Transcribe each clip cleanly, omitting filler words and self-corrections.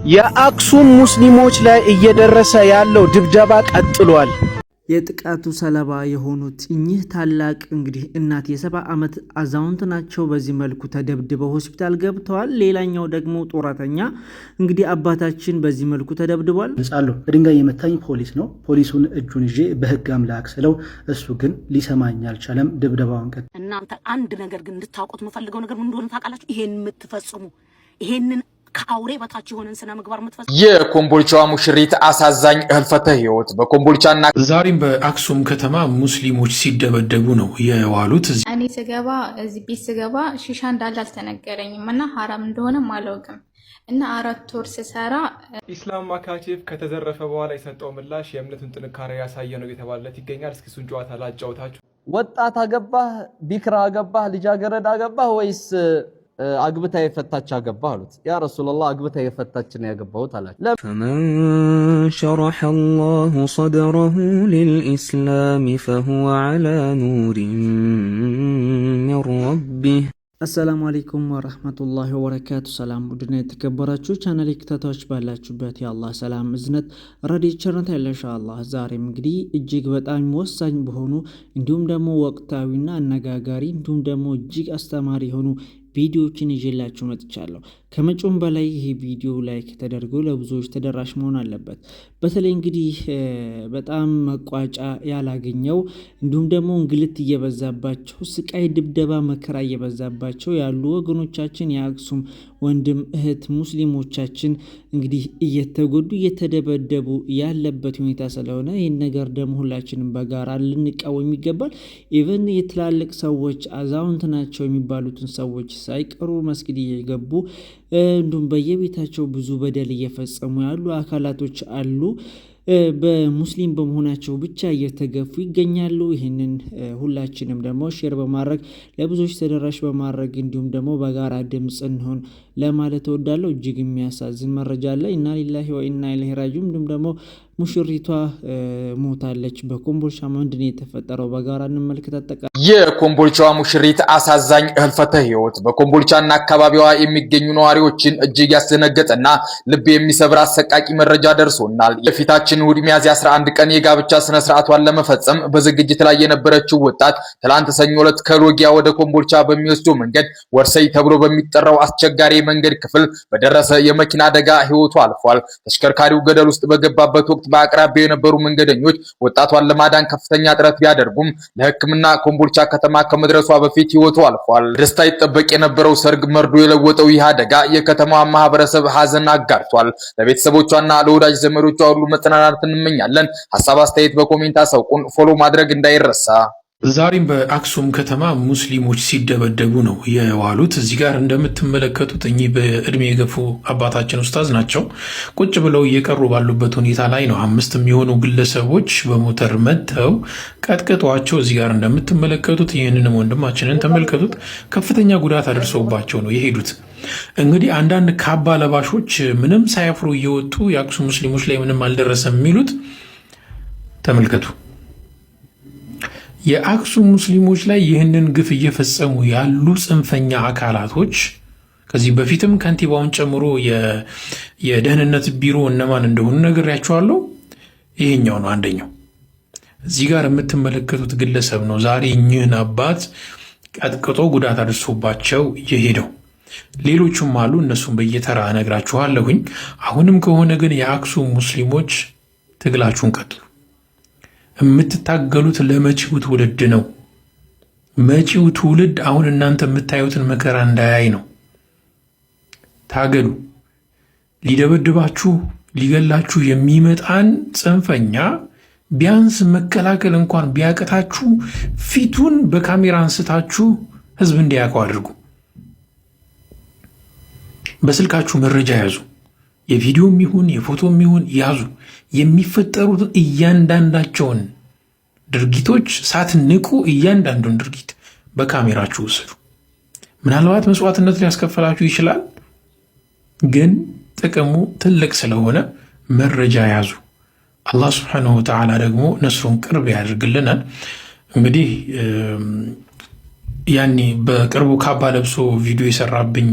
የአክሱም ሙስሊሞች ላይ እየደረሰ ያለው ድብደባ ቀጥሏል። የጥቃቱ ሰለባ የሆኑት እኚህ ታላቅ እንግዲህ እናት የ70 ዓመት አዛውንት ናቸው። በዚህ መልኩ ተደብድበው ሆስፒታል ገብተዋል። ሌላኛው ደግሞ ጡረተኛ እንግዲህ አባታችን በዚህ መልኩ ተደብድቧል። ንጻለሁ በድንጋይ የመታኝ ፖሊስ ነው። ፖሊሱን እጁን ይዤ በህግ አምላክ ስለው እሱ ግን ሊሰማኝ አልቻለም። ድብደባውን ቀጥ እናንተ አንድ ነገር ግን እንድታውቁት የምፈልገው ነገር ምን እንደሆነ ታውቃላችሁ? ይሄን የምትፈጽሙ ይሄንን ከአውሬ በታች የሆነን ስነ ምግባር የምትፈጽሙ የኮምቦልቻዋ ሙሽሪት አሳዛኝ ህልፈተ ህይወት በኮምቦልቻና ዛሬም በአክሱም ከተማ ሙስሊሞች ሲደበደቡ ነው የዋሉት። እኔ ስገባ እዚህ ቤት ስገባ ሺሻ እንዳለ አልተነገረኝም እና ሐራም እንደሆነም አላውቅም እና 4 ወር ስሰራ ኢስላም ማካቺፍ ከተዘረፈ በኋላ የሰጠው ምላሽ የእምነቱን ጥንካሬ ያሳየ ነው የተባለለት ይገኛል። እስኪ እሱን ጨዋታ ላጫውታችሁ። ወጣት አገባህ፣ ቢክራ አገባህ፣ ልጃገረድ አገባህ ወይስ አግብታ የፈታች አገባህ አሉት። ያ ረሱላህ አግብታ የፈታችን ያገባሁት አላቸው። فمن شرح الله صدره للإسلام فهو على نور من ربه አሰላሙ አለይኩም ወራህመቱላሂ ወበረካቱ። ሰላም ውድና የተከበራችሁ ቻናል ተከታታዮች ባላችሁበት የአላህ ሰላም እዝነት ረድኤት ቸርነት ኢንሻአላህ ዛሬም እንግዲህ እጅግ በጣም ወሳኝ በሆኑ እንዲሁም ደግሞ ወቅታዊና አነጋጋሪ እንዲሁም ደግሞ እጅግ አስተማሪ የሆኑ ቪዲዮዎችን ይዤላችሁ መጥቻለሁ። ከመጪውም በላይ ይሄ ቪዲዮ ላይክ ተደርጎ ለብዙዎች ተደራሽ መሆን አለበት። በተለይ እንግዲህ በጣም መቋጫ ያላገኘው እንዲሁም ደግሞ እንግልት እየበዛባቸው ስቃይ፣ ድብደባ፣ መከራ እየበዛባቸው ያሉ ወገኖቻችን የአክሱም ወንድም እህት ሙስሊሞቻችን እንግዲህ እየተጎዱ እየተደበደቡ ያለበት ሁኔታ ስለሆነ ይህን ነገር ደግሞ ሁላችንም በጋራ ልንቃወም ይገባል። ኢቨን የትላልቅ ሰዎች አዛውንት ናቸው የሚባሉትን ሰዎች ሳይቀሩ መስጊድ እየገቡ እንዲሁም በየቤታቸው ብዙ በደል እየፈጸሙ ያሉ አካላቶች አሉ። በሙስሊም በመሆናቸው ብቻ እየተገፉ ይገኛሉ። ይህንን ሁላችንም ደግሞ ሼር በማድረግ ለብዙዎች ተደራሽ በማድረግ እንዲሁም ደግሞ በጋራ ድምፅ እንሆን ለማለት እወዳለሁ። እጅግ የሚያሳዝን መረጃ አለ። ኢና ሊላሂ ወኢና ኢለይሂ ራጂዑን። እንዲሁም ደግሞ ሙሽሪቷ ሞታለች። በኮምቦልቻ ምንድን ነው የተፈጠረው? በጋራ እንመልከት። የኮምቦልቻዋ ሙሽሪት አሳዛኝ ህልፈተ ህይወት በኮምቦልቻና አካባቢዋ የሚገኙ ነዋሪዎችን እጅግ ያስደነገጠና ልብ የሚሰብር አሰቃቂ መረጃ ደርሶናል። የፊታችን እሁድ ሚያዝያ 11 ቀን የጋብቻ ስነ ስርዓቷን ለመፈጸም በዝግጅት ላይ የነበረችው ወጣት ትላንት ሰኞ ዕለት ከሎጊያ ወደ ኮምቦልቻ በሚወስደው መንገድ ወርሰይ ተብሎ በሚጠራው አስቸጋሪ መንገድ ክፍል በደረሰ የመኪና አደጋ ህይወቱ አልፏል። ተሽከርካሪው ገደል ውስጥ በገባበት ወቅት በአቅራቢያው የነበሩ መንገደኞች ወጣቷን ለማዳን ከፍተኛ ጥረት ቢያደርጉም ለሕክምና ኮምቦልቻ ከተማ ከመድረሷ በፊት ህይወቱ አልፏል። ደስታ ይጠበቅ የነበረው ሰርግ መርዶ የለወጠው ይህ አደጋ የከተማዋ ማህበረሰብ ሀዘን አጋርቷል። ለቤተሰቦቿና ለወዳጅ ዘመዶቿ ሁሉ መጽናናት እንመኛለን። ሀሳብ አስተያየት በኮሜንት አሳውቁን። ፎሎ ማድረግ እንዳይረሳ። ዛሬም በአክሱም ከተማ ሙስሊሞች ሲደበደቡ ነው የዋሉት። እዚህ ጋር እንደምትመለከቱት እኚህ በእድሜ የገፉ አባታችን ኡስታዝ ናቸው። ቁጭ ብለው እየቀሩ ባሉበት ሁኔታ ላይ ነው 5 የሚሆኑ ግለሰቦች በሞተር መጥተው ቀጥቅጧቸው፣ እዚህ ጋር እንደምትመለከቱት ይህንንም ወንድማችንን ተመልከቱት፣ ከፍተኛ ጉዳት አድርሰውባቸው ነው የሄዱት። እንግዲህ አንዳንድ ካባ ለባሾች ምንም ሳያፍሩ እየወጡ የአክሱም ሙስሊሞች ላይ ምንም አልደረሰም የሚሉት ተመልከቱ። የአክሱም ሙስሊሞች ላይ ይህንን ግፍ እየፈጸሙ ያሉ ጽንፈኛ አካላቶች ከዚህ በፊትም ከንቲባውን ጨምሮ የደህንነት ቢሮ እነማን እንደሆኑ ነግሬያቸዋለሁ። ይሄኛው ነው አንደኛው። እዚህ ጋር የምትመለከቱት ግለሰብ ነው ዛሬ እኚህን አባት ቀጥቅጦ ጉዳት አድርሶባቸው የሄደው። ሌሎቹም አሉ፣ እነሱም በየተራ እነግራችኋለሁኝ። አሁንም ከሆነ ግን የአክሱም ሙስሊሞች ትግላችሁን ቀጥሉ። የምትታገሉት ለመጪው ትውልድ ነው። መጪው ትውልድ አሁን እናንተ የምታዩትን መከራ እንዳያይ ነው። ታገሉ። ሊደበድባችሁ ሊገላችሁ የሚመጣን ጽንፈኛ ቢያንስ መከላከል እንኳን ቢያቅታችሁ ፊቱን በካሜራ አንስታችሁ ህዝብ እንዲያውቀው አድርጉ። በስልካችሁ መረጃ ያዙ። የቪዲዮም ይሁን የፎቶም ይሁን ያዙ። የሚፈጠሩትን እያንዳንዳቸውን ድርጊቶች ሳትንቁ እያንዳንዱን ድርጊት በካሜራችሁ ወስዱ። ምናልባት መስዋዕትነት ሊያስከፈላችሁ ይችላል፣ ግን ጥቅሙ ትልቅ ስለሆነ መረጃ ያዙ። አላህ ሱብሓነሁ ወተዓላ ደግሞ ነስሩን ቅርብ ያደርግልናል። እንግዲህ ያኔ በቅርቡ ካባ ለብሶ ቪዲዮ የሰራብኝ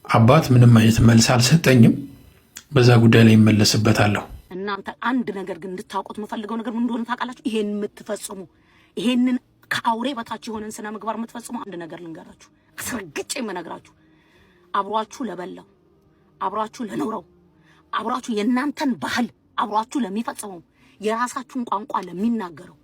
አባት ምንም አይነት መልስ አልሰጠኝም። በዛ ጉዳይ ላይ ይመለስበታለሁ። እናንተ አንድ ነገር ግን እንድታውቁት የምፈልገው ነገር ምን እንደሆነ ታውቃላችሁ? ይሄን የምትፈጽሙ ይሄንን ከአውሬ በታች የሆነን ስነ ምግባር የምትፈጽሙ አንድ ነገር ልንገራችሁ፣ አስረግጬ የምነግራችሁ አብሯችሁ ለበላው፣ አብሯችሁ ለኖረው፣ አብሯችሁ የእናንተን ባህል አብሯችሁ ለሚፈጽመው፣ የራሳችሁን ቋንቋ ለሚናገረው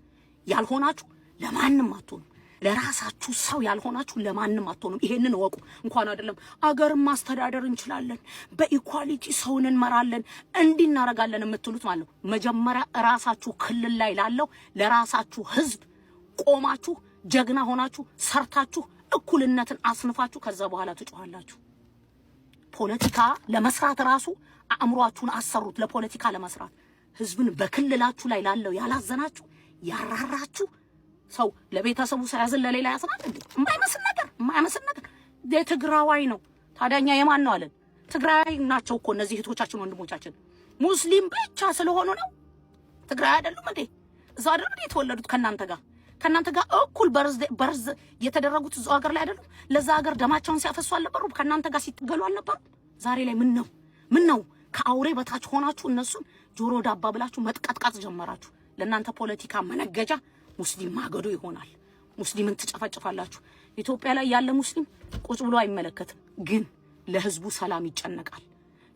ያልሆናችሁ ለማንም አትሆኑ። ለራሳችሁ ሰው ያልሆናችሁ ለማንም አትሆኑም። ይሄንን ወቁ። እንኳን አይደለም አገርን ማስተዳደር እንችላለን፣ በኢኳሊቲ ሰውን እንመራለን፣ እንዲህ እናረጋለን የምትሉት ማለት ነው። መጀመሪያ ራሳችሁ ክልል ላይ ላለው ለራሳችሁ ህዝብ ቆማችሁ ጀግና ሆናችሁ ሰርታችሁ እኩልነትን አስንፋችሁ ከዛ በኋላ ትጮሃላችሁ። ፖለቲካ ለመስራት ራሱ አእምሯችሁን አሰሩት። ለፖለቲካ ለመስራት ህዝብን በክልላችሁ ላይ ላለው ያላዘናችሁ ያራራችሁ ሰው ለቤተሰቡ ሳያዝን ለሌላ ያስናል እንዴ? የማይመስል ነገር የትግራዋይ ነው። ታዲያኛ የማን ነው አለን? ትግራይ ናቸው እኮ እነዚህ እህቶቻችን ወንድሞቻችን። ሙስሊም ብቻ ስለሆኑ ነው ትግራይ አይደሉም እንዴ? እዛ አይደሉ የተወለዱት ከናንተ ጋር እኩል በርዝ የተደረጉት እዛው ሀገር ላይ አይደሉም? ለዛ ሀገር ደማቸውን ሲያፈሱ አልነበሩ? ከናንተ ጋር ሲትገሉ አልነበሩ? ዛሬ ላይ ምን ነው ከአውሬ በታች ሆናችሁ እነሱን ጆሮ ዳባ ብላችሁ መጥቀጥቀጥ ጀመራችሁ። ለእናንተ ፖለቲካ መነገጃ ሙስሊም ማገዶ ይሆናል። ሙስሊምን ትጨፈጭፋላችሁ። ኢትዮጵያ ላይ ያለ ሙስሊም ቁጭ ብሎ አይመለከትም፣ ግን ለህዝቡ ሰላም ይጨነቃል።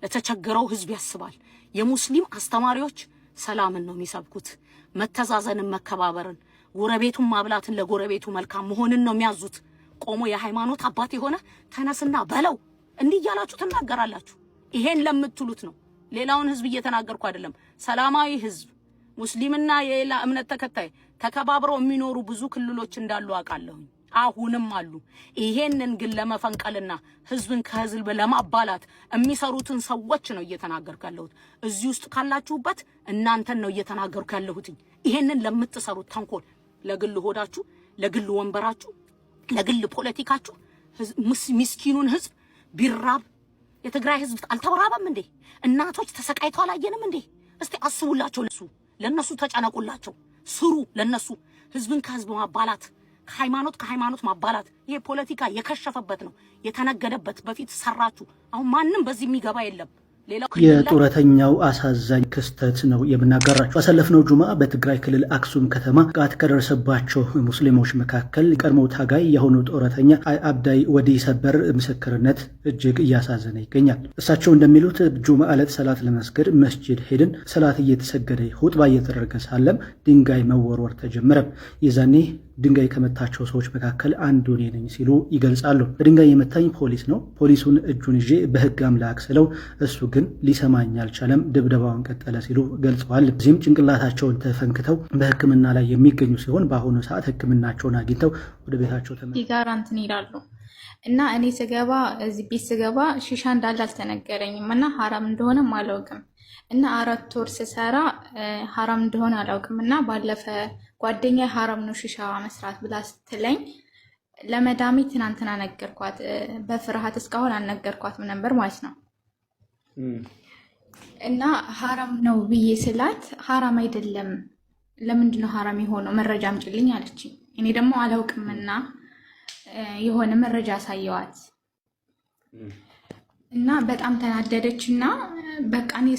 ለተቸገረው ህዝብ ያስባል። የሙስሊም አስተማሪዎች ሰላምን ነው የሚሰብኩት፣ መተዛዘንን፣ መከባበርን፣ ጎረቤቱን ማብላትን፣ ለጎረቤቱ መልካም መሆንን ነው የሚያዙት። ቆሞ የሃይማኖት አባት የሆነ ተነስና በለው እንዲህ እያላችሁ ትናገራላችሁ። ይሄን ለምትሉት ነው። ሌላውን ህዝብ እየተናገርኩ አይደለም። ሰላማዊ ህዝብ ሙስሊምና የሌላ እምነት ተከታይ ተከባብረው የሚኖሩ ብዙ ክልሎች እንዳሉ አውቃለሁ፣ አሁንም አሉ። ይሄንን ግን ለመፈንቀልና ህዝብን ከህዝብ ለማባላት የሚሰሩትን ሰዎች ነው እየተናገርኩ ያለሁት። እዚህ ውስጥ ካላችሁበት እናንተን ነው እየተናገርኩ ያለሁት። ይሄንን ለምትሰሩት ተንኮል፣ ለግል ሆዳችሁ፣ ለግል ወንበራችሁ፣ ለግል ፖለቲካችሁ ምስኪኑን ህዝብ ቢራብ የትግራይ ህዝብ አልተራበም እንዴ? እናቶች ተሰቃይተው አላየንም እንዴ? እስቲ አስቡላቸው። ለነሱ ተጨነቁላቸው፣ ስሩ ለነሱ። ህዝብን ከህዝብ ማባላት፣ ከሃይማኖት ማባላት ይሄ ፖለቲካ የከሸፈበት ነው፣ የተነገደበት። በፊት ሰራችሁ፣ አሁን ማንም በዚህ የሚገባ የለም። የጡረተኛው አሳዛኝ ክስተት ነው የምናገራችሁ። ባሳለፍነው ጁማ በትግራይ ክልል አክሱም ከተማ ጥቃት ከደረሰባቸው ሙስሊሞች መካከል ቀድሞ ታጋይ የሆኑ ጡረተኛ አብዳይ ወዲ ሰበር ምስክርነት እጅግ እያሳዘነ ይገኛል። እሳቸው እንደሚሉት ጁማ ዕለት ሰላት ለመስገድ መስጂድ ሄድን። ሰላት እየተሰገደ ሁጥባ እየተደረገ ሳለም ድንጋይ መወርወር ተጀመረ። የዛኔ ድንጋይ ከመታቸው ሰዎች መካከል አንዱ እኔ ነኝ ሲሉ ይገልጻሉ። በድንጋይ የመታኝ ፖሊስ ነው። ፖሊሱን እጁን ይዤ በህግ አምላክ ስለው እሱ ግን ሊሰማኝ አልቻለም፣ ድብደባውን ቀጠለ ሲሉ ገልጸዋል። እዚህም ጭንቅላታቸውን ተፈንክተው በህክምና ላይ የሚገኙ ሲሆን በአሁኑ ሰዓት ህክምናቸውን አግኝተው ወደ ቤታቸው ተመልሰው ይላሉ። እና እኔ ስገባ እዚህ ቤት ስገባ ሺሻ እንዳለ አልተነገረኝም እና ሐራም እንደሆነም አላውቅም እና 4 ወር ስሰራ ሐራም እንደሆነ አላውቅም እና ባለፈ ጓደኛ ሐራም ነው ሺሻ መስራት ብላ ስትለኝ ለመዳሜ ትናንትና ነገርኳት። በፍርሃት እስካሁን አልነገርኳትም ነበር ማለት ነው። እና ሐራም ነው ብዬ ስላት ሐራም አይደለም፣ ለምንድን ነው ሐራም የሆነው መረጃ አምጪልኝ አለችኝ። እኔ ደግሞ አላውቅምና የሆነ መረጃ አሳየዋት እና በጣም ተናደደች እና በቃ እኔ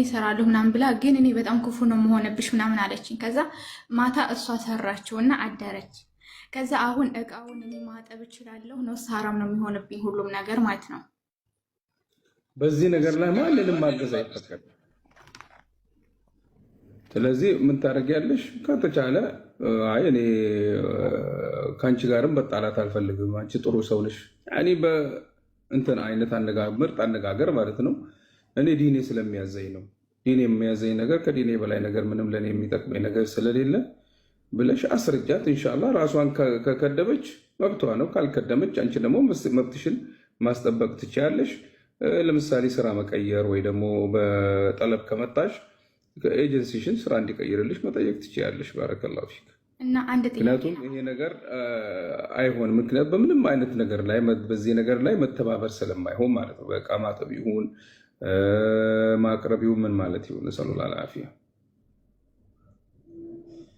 እሰራለሁ ምናምን ብላ፣ ግን እኔ በጣም ክፉ ነው መሆንብሽ ምናምን አለችኝ። ከዛ ማታ እሷ ሰራችውና አደረች። ከዛ አሁን እቃውን እኔ ማጠብ እችላለሁ ነው ሐራም ነው የሚሆንብኝ ሁሉም ነገር ማለት ነው። በዚህ ነገር ላይ ማንንም ማገዝ አይፈቀድም። ስለዚህ ምን ታደርጊያለሽ? ከተቻለ አይ እኔ ካንቺ ጋርም በጣላት አልፈልግም፣ አንቺ ጥሩ ሰው ነሽ፣ ያኔ በእንትን አይነት ምርጥ አነጋገር ማለት ነው። እኔ ዲኔ ስለሚያዘኝ ነው። ዲኔ የሚያዘኝ ነገር ከዲኔ በላይ ነገር ምንም ለኔ የሚጠቅመኝ ነገር ስለሌለ ብለሽ አስረጃት። ኢንሻአላህ ራሷን ከከደበች መብቷ ነው። ካልከደመች አንቺ ደግሞ መብትሽን ማስጠበቅ ትችያለሽ። ለምሳሌ ስራ መቀየር ወይ ደግሞ በጠለብ ከመጣሽ ኤጀንሲሽን ስራ እንዲቀይርልሽ መጠየቅ ትችያለሽ። ባረከላሁ ፊክ። ምክንያቱም ይሄ ነገር አይሆንም። ምክንያቱም በምንም አይነት ነገር ላይ በዚህ ነገር ላይ መተባበር ስለማይሆን ማለት ነው። በቃ ማጠብ ይሁን ማቅረብ ይሁን ምን ማለት ይሁን ሰለላሁ ዐለይሂ ወሰለም።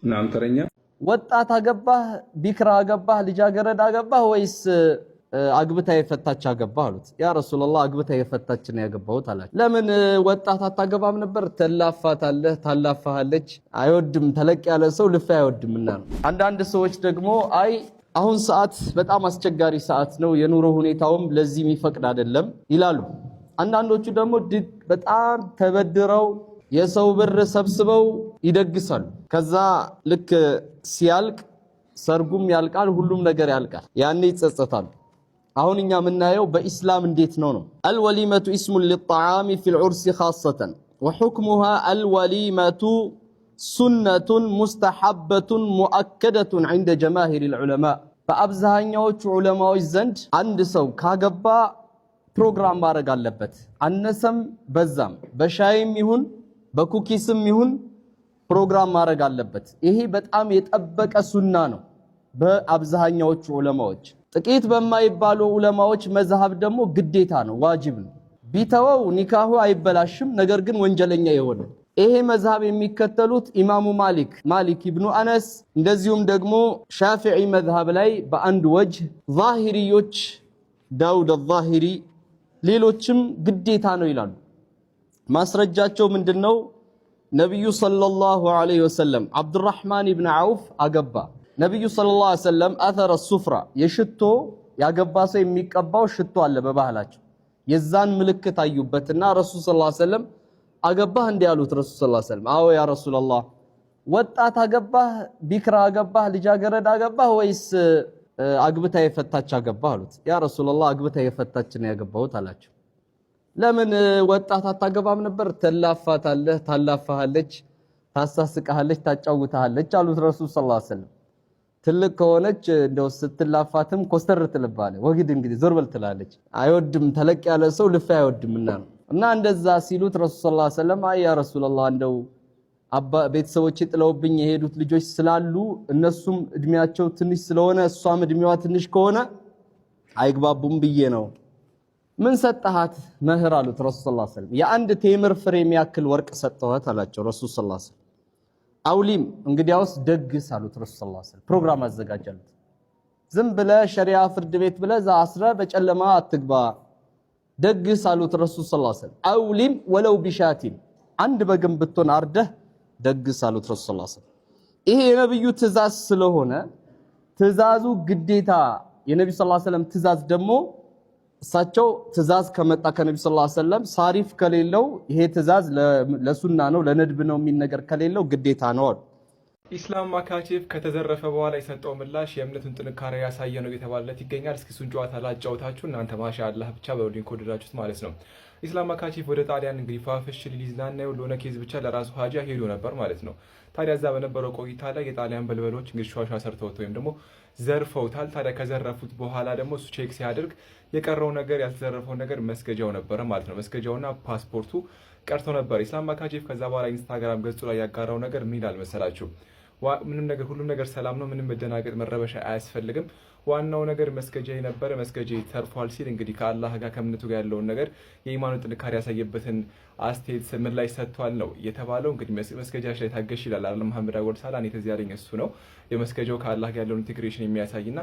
እናም ተረኛ ወጣት አገባህ፣ ቢክራ አገባህ፣ ልጃገረድ አገባህ ወይስ አግብታ የፈታች አገባህ አሉት። ያ ረሱላህ አግብታ የፈታች ነው ያገባሁት አላቸው። ለምን ወጣት አታገባም ነበር? ተላፋታለህ፣ ታላፋሃለች። አይወድም ተለቅ ያለ ሰው ልፍ አይወድምና ነው። አንዳንድ ሰዎች ደግሞ አይ አሁን ሰዓት በጣም አስቸጋሪ ሰዓት ነው፣ የኑሮ ሁኔታውም ለዚህ የሚፈቅድ አይደለም ይላሉ። አንዳንዶቹ ደግሞ በጣም ተበድረው የሰው ብር ሰብስበው ይደግሳሉ። ከዛ ልክ ሲያልቅ ሰርጉም ያልቃል፣ ሁሉም ነገር ያልቃል። ያኔ ይጸጸታሉ። አሁን እኛ የምናየው በኢስላም እንዴት ነው ነው አልወሊመቱ ኢስሙን ሊጣዓሚ ፊል ዑርሲ ኻሰተን ወሑክሙሃ አልወሊመቱ ሱነቱን ሙስተሐበቱን ሙአከደቱን ዐንደ ጀማሂሪል ዑለማ። በአብዛኛዎቹ ዑለማዎች ዘንድ አንድ ሰው ካገባ ፕሮግራም ማድረግ አለበት። አነሰም በዛም በሻይም ይሁን በኩኪስም ይሁን ፕሮግራም ማድረግ አለበት። ይሄ በጣም የጠበቀ ሱና ነው በአብዛኛዎቹ ዑለማዎች። ጥቂት በማይባሉ ዑለማዎች መዝሐብ ደግሞ ግዴታ ነው፣ ዋጅብ ነው። ቢተወው ኒካሁ አይበላሽም፣ ነገር ግን ወንጀለኛ የሆነ ይሄ መዝሐብ የሚከተሉት ኢማሙ ማሊክ ኢብኑ አነስ፣ እንደዚሁም ደግሞ ሻፊዒ መዝሐብ ላይ በአንድ ወጅህ፣ ዛሂሪዮች ዳውድ አልዛሂሪ፣ ሌሎችም ግዴታ ነው ይላሉ። ማስረጃቸው ምንድነው? ነብዩ ሰለላሁ ዐለይሂ ወሰለም አብዱራህማን ኢብኑ ዐውፍ አገባ። ነብዩ ሰለላሁ ዐለይሂ ወሰለም አተረ ሱፍራ የሽቶ ያገባ ሰው የሚቀባው ሽቶ አለ በባህላቸው። የዛን ምልክት አዩበትና ረሱል ሰለላሁ ዐለይሂ ወሰለም አገባህ እንዴ ያሉት። ረሱል ሰለላሁ ዐለይሂ ወሰለም አዎ ያ ረሱላህ፣ ወጣት አገባህ፣ ቢክራ አገባህ፣ ልጃገረድ አገባህ ወይስ አግብታ የፈታች አገባህ አሉት። ያ ረሱላህ አግብታ የፈታች ነው ያገባሁት አላቸው። ለምን ወጣት አታገባም ነበር? ተላፋታለህ፣ ታላፋሃለች፣ ታሳስቃለች፣ ታጫውታለች አሉት ረሱል ሰለላሁ ዐለይሂ ወሰለም። ትልቅ ከሆነች እንደው ስትላፋትም ኮስተር ትልባለች፣ ወግድ እንግዲህ ዞር በል ትላለች። አይወድም ተለቅ ያለ ሰው ልፍ አይወድምና ነው። እና እንደዛ ሲሉት ረሱል ሰለላሁ ዐለይሂ ወሰለም አይ ያ ረሱላህ እንደው ቤተሰቦቼ ጥለውብኝ የሄዱት ልጆች ስላሉ እነሱም እድሜያቸው ትንሽ ስለሆነ እሷም እድሜዋ ትንሽ ከሆነ አይግባቡም ብዬ ነው። ምን ሰጠሃት መህር አሉት ረሱል ሰለላሁ ዐለይሂ ወሰለም። የአንድ ቴምር ፍሬ የሚያክል ወርቅ ሰጠኋት አላቸው ረሱል ሰለላሁ ዐለይሂ ወሰለም። አውሊም እንግዲያውስ ደግስ አሉት ረሱል ሰለላሁ ዐለይሂ ወሰለም። ፕሮግራም አዘጋጃሉት። ዝም ብለህ ሸሪዓ ፍርድ ቤት ብለህ እዛ አስረህ በጨለማ አትግባ፣ ደግስ አሉት ረሱል ሰለላሁ ዐለይሂ ወሰለም። አውሊም ወለው ቢሻቲን አንድ በግም ብትሆን አርደህ ደግስ አሉት ረሱል ሰለላሁ ዐለይሂ ወሰለም። ይሄ የነብዩ ትእዛዝ ስለሆነ ትእዛዙ ግዴታ የነብዩ ሰለላሁ ዐለይሂ ወሰለም ትእዛዝ ደግሞ እሳቸው ትእዛዝ ከመጣ ከነብዩ ሰለላሁ ዐለይሂ ወሰለም ሳሪፍ ከሌለው ይሄ ትእዛዝ ለሱና ነው ለነድብ ነው የሚል ነገር ከሌለው ግዴታ ነው። ኢስላም ማካቼቭ ከተዘረፈ በኋላ የሰጠው ምላሽ የእምነቱን ጥንካሬ ያሳየ ነው የተባለለት ይገኛል። እስኪ እሱን ጨዋታ ላጫውታችሁ እናንተ ማሻአላህ ብቻ በሉኝ ከወደዳችሁት ማለት ነው። ኢስላም ማካቼቭ ወደ ጣሊያን እንግዲህ ፋፍሽ ሊዝናና ለሆነ ኬዝ ብቻ ለራሱ ሀጃ ሄዶ ነበር ማለት ነው። ታዲያ እዛ በነበረው ቆይታ ላይ የጣሊያን በልበሎች እንግዲህ ሿሿ ሰርተውት ወይም ደግሞ ዘርፈውታል። ታዲያ ከዘረፉት በኋላ ደግሞ እሱ ቼክ ሲያደርግ የቀረው ነገር ያልተዘረፈው ነገር መስገጃው ነበረ ማለት ነው። መስገጃውና ፓስፖርቱ ቀርቶ ነበር። ኢስላም ማካቼቭ ከዛ በኋላ ኢንስታግራም ገጹ ላይ ያጋራው ነገር ምን ይላል መሰላችሁ? ምንም ነገር ሁሉም ነገር ሰላም ነው፣ ምንም መደናገጥ መረበሻ አያስፈልግም፣ ዋናው ነገር መስገጃ የነበረ መስገጃ ተርፏል ሲል እንግዲህ ከአላህ ጋር ከእምነቱ ጋር ያለውን ነገር የኢማኑን ጥንካሬ ያሳየበትን አስተያየት ምላሽ ሰጥቷል ነው የተባለው። እንግዲህ መስገጃሽ ላይ ታገሽ ይላል አለ መሐመድ አወል ሳላ። እኔ ተዚህ ያለኝ እሱ ነው የመስገጃው ከአላህ ጋር ያለውን ኢንቴግሬሽን የሚያሳይና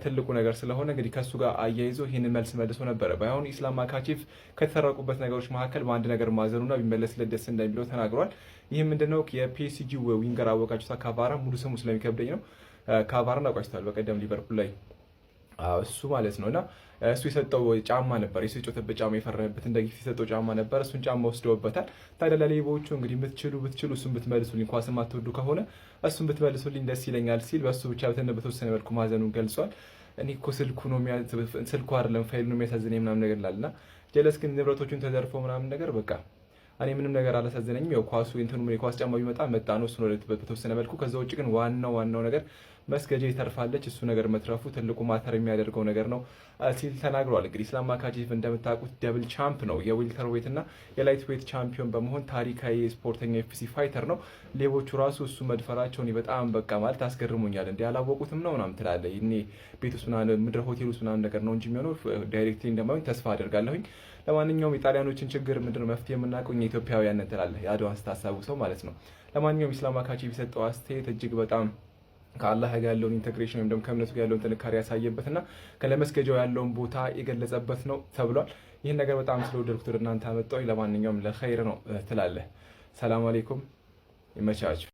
ትልቁ ነገር ስለሆነ እንግዲህ ከሱ ጋር አያይዞ ይህንን መልስ መልሶ ነበረ። ባይሆን ኢስላም ማካቼቭ ከተሰረቁበት ነገሮች መካከል በአንድ ነገር ማዘኑና ቢመለስለት ደስ እንደሚለው ተናግሯል። ይህ ምንድነው? የፒኤስጂ ዊንገር አወቃችሁታ ካቫራ፣ ሙሉ ስሙ ስለሚከብደኝ ነው። ካቫራን አውቃችሁታል በቀደም ሊቨርፑል ላይ እሱ ማለት ነውና እሱ የሰጠው ጫማ ነበር፣ የሱ የጮተበት ጫማ የፈረመበት እንደ ጊፍት የሰጠው ጫማ ነበር። እሱን ጫማ ወስደውበታል። ታዲያ ለሌቦቹ እንግዲህ ብትችሉ እሱን ብትመልሱልኝ፣ ኳስ የማትወዱ ከሆነ እሱን ብትመልሱልኝ ደስ ይለኛል ሲል በሱ ብቻ በተወሰነ መልኩ ማዘኑን ገልጿል። እኔ እኮ ስልኩ አይደለም ፋይሉ ነው የሚያሳዝነኝ ምናምን ነገር ላልና ጀለስ ግን ንብረቶቹን ተዘርፎ ምናምን ነገር በቃ እኔ ምንም ነገር አላሳዘነኝም። ያው ኳሱ የኳስ ጫማ ቢመጣ ነው እሱ ነው በተወሰነ መልኩ። ከዛ ውጭ ግን ዋናው ነገር መስገጃ ይተርፋለች፣ እሱ ነገር መትረፉ ትልቁ ማተር የሚያደርገው ነገር ነው ሲል ተናግሯል። እንግዲህ ኢስላም ማካቼቭ እንደምታውቁት ደብል ቻምፕ ነው። የዌልተር ዌት እና የላይት ዌት ቻምፒዮን በመሆን ታሪካዊ ስፖርተኛ ኤፍሲ ፋይተር ነው። ሌቦቹ ራሱ እሱ መድፈራቸውን በጣም በቃ ማለት አስገርሞኛል። እንዲ አላወቁትም ነው ምናምን ትላለህ። እኔ ቤት ውስጥ ምድረ ሆቴል ውስጥ ምናምን ነገር ነው እንጂ የሚሆነው ዳይሬክትሊ እንደማይሆን ተስፋ አደርጋለሁኝ። ለማንኛውም የጣሊያኖችን ችግር ምንድነው መፍትሄ የምናውቀው እኛ ኢትዮጵያውያን እንላለን፣ የአድዋን ስታሳቡ ሰው ማለት ነው። ለማንኛውም ኢስላም ማካቼቭ የሰጠው አስተያየት እጅግ በጣም ከአላህ ጋር ያለውን ኢንተግሬሽን ወይም ደግሞ ከእምነቱ ጋር ያለውን ጥንካሬ ያሳየበትና ከለመስገጃው ያለውን ቦታ የገለጸበት ነው ተብሏል። ይህን ነገር በጣም ስለወደድኩት ወደ እናንተ አመጣሁኝ። ለማንኛውም ለኸይር ነው ትላለህ። ሰላም አለይኩም፣ ይመቻችሁ።